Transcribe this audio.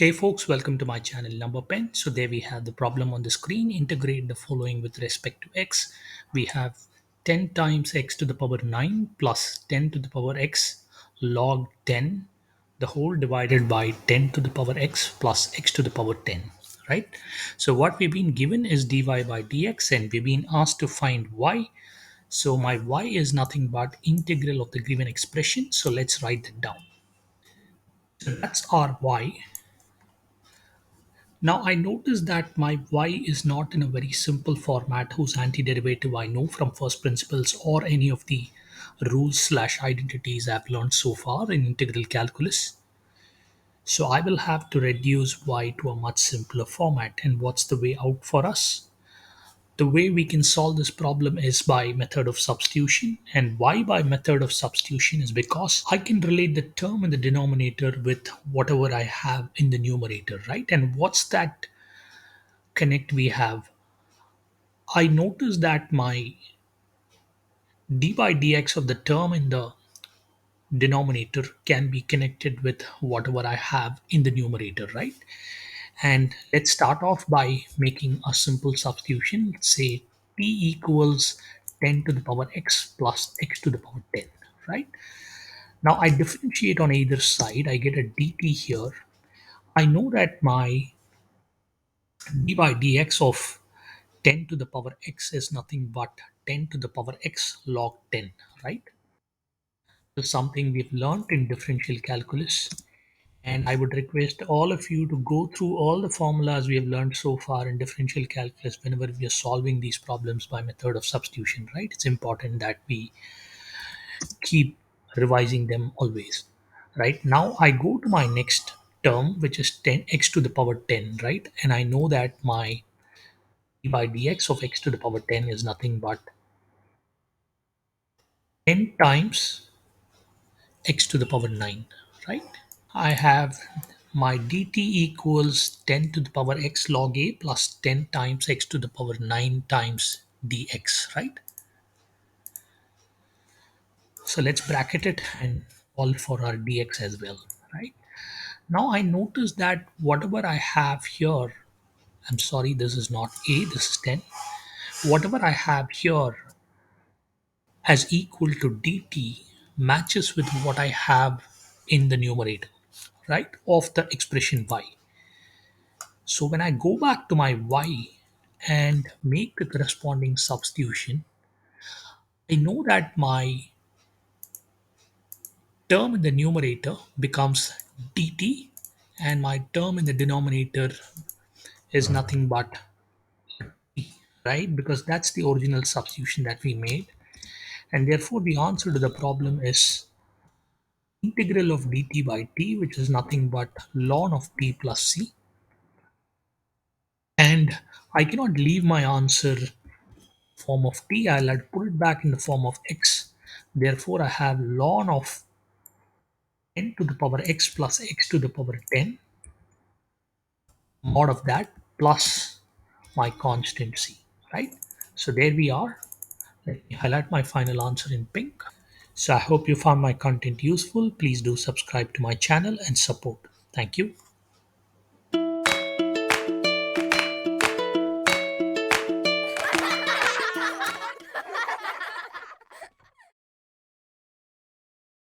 Hey folks, welcome to my channel Number Pen. So there we have the problem on the screen. Integrate the following with respect to x. We have 10 times x to the power 9 plus 10 to the power x log 10, the whole divided by 10 to the power x plus x to the power 10, right? So what we've been given is dy by dx and we've been asked to find y. So my y is nothing but integral of the given expression. So let's write that down. So that's our y. Now I notice that my y is not in a very simple format whose antiderivative I know from first principles or any of the rules slash identities I've learned so far in integral calculus. So I will have to reduce y to a much simpler format. And what's the way out for us? The way we can solve this problem is by method of substitution. And why by method of substitution is because I can relate the term in the denominator with whatever I have in the numerator, right? And what's that connect we have? I notice that my d by dx of the term in the denominator can be connected with whatever I have in the numerator, right? And let's start off by making a simple substitution. Let's say t equals 10 to the power x plus x to the power 10, right? Now I differentiate on either side. I get a dt here. I know that my d by dx of 10 to the power x is nothing but 10 to the power x log 10, right? This is something we've learned in differential calculus. And I would request all of you to go through all the formulas we have learned so far in differential calculus whenever we are solving these problems by method of substitution, right? It's important that we keep revising them always, right? Now I go to my next term, which is 10x to the power 10, right? And I know that my d by dx of x to the power 10 is nothing but 10 times x to the power 9, right? I have my dt equals 10 to the power x log a plus 10 times x to the power 9 times dx, right? So let's bracket it and all for our dx as well, right? Now I notice that whatever I have here, I'm sorry, this is not a, this is 10. Whatever I have here as equal to dt matches with what I have in the numerator, right, of the expression y. So when I go back to my y and make the corresponding substitution, I know that my term in the numerator becomes dt and my term in the denominator is nothing but t, right? Because that's the original substitution that we made. And therefore the answer to the problem is integral of dt by t, which is nothing but ln of t plus c. And I cannot leave my answer form of t. I'll have to put it back in the form of x. Therefore, I have ln of 10 to the power x plus x to the power 10 mod of that plus my constant c, right? So there we are. Let me highlight my final answer in pink. So I hope you found my content useful. Please do subscribe to my channel and support. Thank you.